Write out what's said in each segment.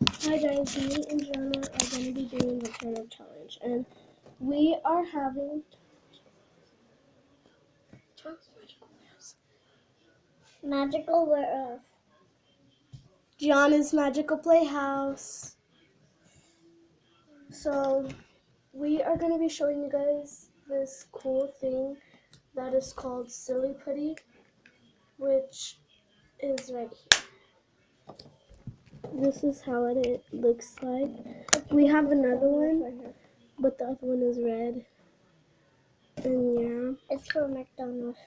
Hi guys, me and Gianna are going to be doing the Play-Doh challenge, and we are having Magical whereof. Gianna's Magical Playhouse. So we are going to be showing you guys this cool thing that is called Silly Putty, which is right here. This is how it looks like. We have another one, but the other one is red. And yeah, It's for McDonald's.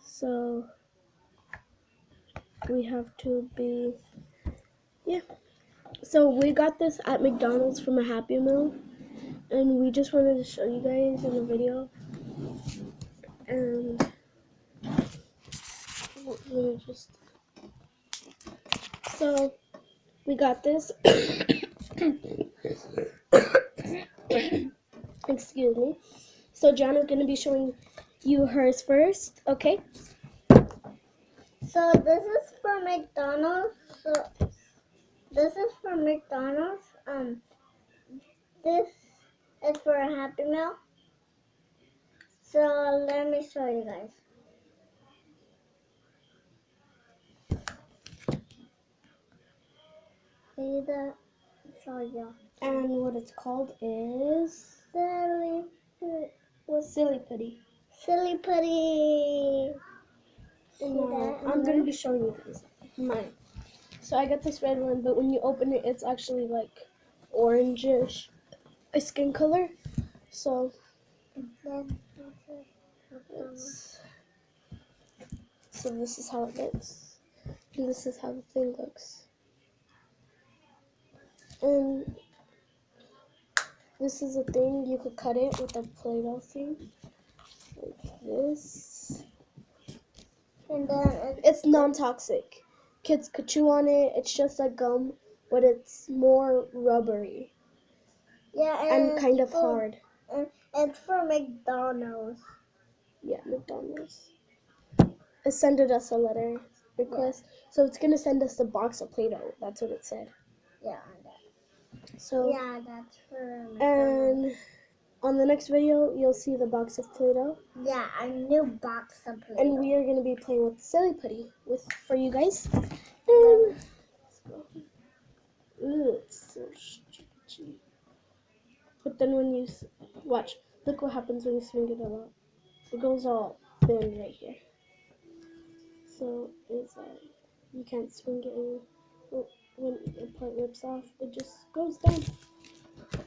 so we have to be, yeah. So we got this at McDonald's from a Happy Meal, and we just wanted to show you guys in the video. And let me just, so we got this. Excuse me. So Gianna's gonna be showing you hers first, okay? So this is for McDonald's. So this is for McDonald's. This is for a Happy Meal. So let me show you guys. See that? Show you. And what it's called is Silly Silly Putty. Silly Putty. And See that? I'm gonna be showing you guys mine. So I got this red one, but when you open it, it's actually like orangish, a skin color. So this is how it looks, and this is how the thing looks. And this is a thing, you could cut it with a Play-Doh thing, like this. And then It's non-toxic. Kids could chew on it. It's just like gum, but it's more rubbery and kind of hard. And it's for McDonald's. Yeah, McDonald's. It sent us a letter request, so it's gonna send us a box of Play-Doh. That's what it said. Yeah. So Yeah, that's for McDonald's. and on the next video, you'll see the box of Play-Doh. Yeah, a new box of Play-Doh. And we are gonna be playing with Silly Putty for you guys. Ooh, it's so stretchy. But then when you watch, look what happens when you swing it a lot. It goes all thin right here. So it's you can't swing it in. When the part rips off, it just goes down.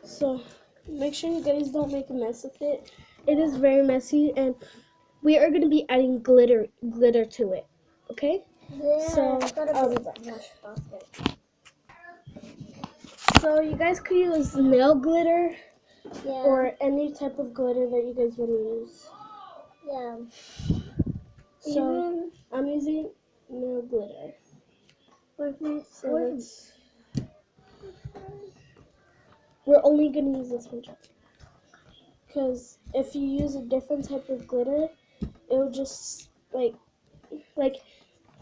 So make sure you guys don't make a mess with it. It is very messy, and we are going to be adding glitter to it. Okay? Yeah, So so you guys could use nail glitter or any type of glitter that you guys want to use. Yeah. So I'm using nail glitter. We're only gonna use this one, because if you use a different type of glitter, it'll just like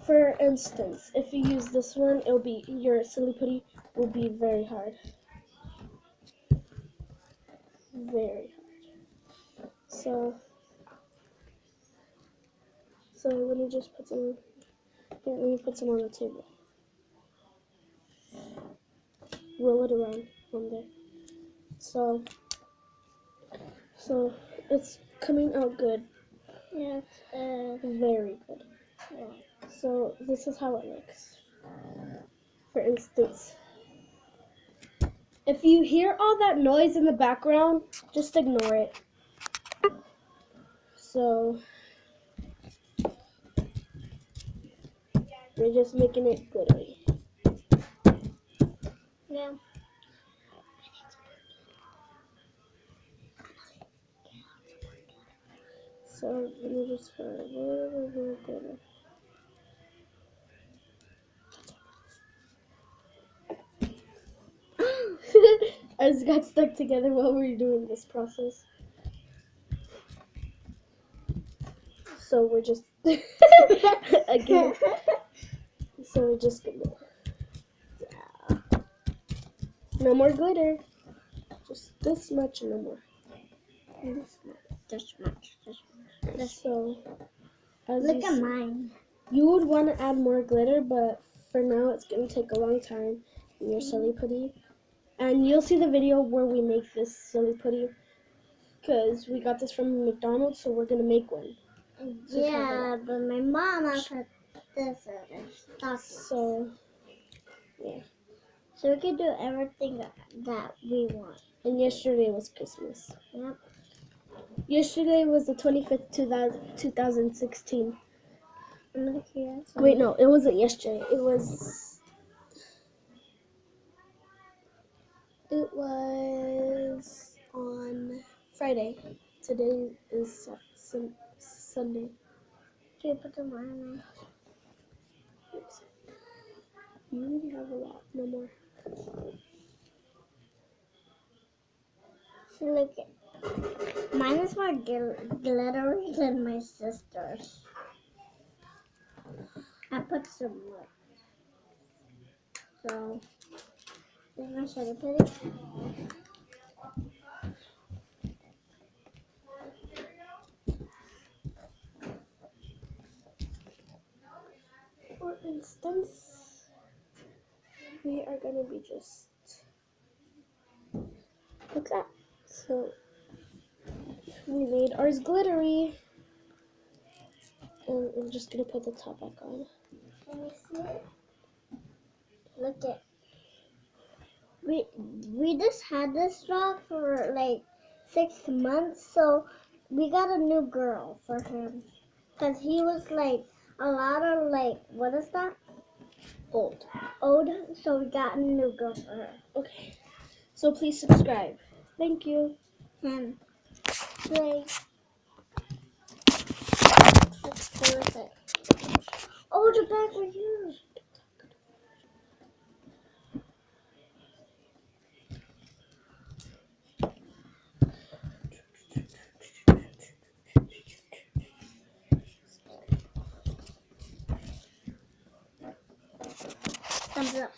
for instance, if you use this one, it'll be your Silly Putty will be very hard. Very hard. So let me just put some. Here, let me put some on the table. Roll it around on there. So it's coming out good. Yeah. Very good. Yeah. So this is how it looks. For instance, if you hear all that noise in the background, just ignore it. So we're just making it glittery. Yeah. So let me just put a little glitter. Ours got stuck together while we were doing this process. So we're just again. So we're just gonna No more glitter. Just this much and no more. This much. So, as Look you at see, mine. you would want to add more glitter, but for now it's going to take a long time in your silly putty. And you'll see the video where we make this silly putty, because we got this from McDonald's, so we're going to make one. Yeah, but my mom put this in stockings. So, yeah. So we can do everything that we want. And yesterday was Christmas. Yep. Yesterday was the 25th, 2016. Look here. Wait, no, it wasn't yesterday. It was on Friday. Today is Sunday. Can you put them on? You already have a lot. No more. So look, mine is more glittery than my sister's. I put some more. So, there's my sugar putty. For instance, we are going to be just like that. So, we made ours glittery. And I'm just going to put the top back on. Can you see it? Look at. We just had this dog for like 6 months, so we got a new girl for him. Because he was like a lot of like, what is that? Old. So we got a new girl for her. Okay. So please subscribe. Thank you. And play. Let's play with it. Oh, the back with you. Thumbs up.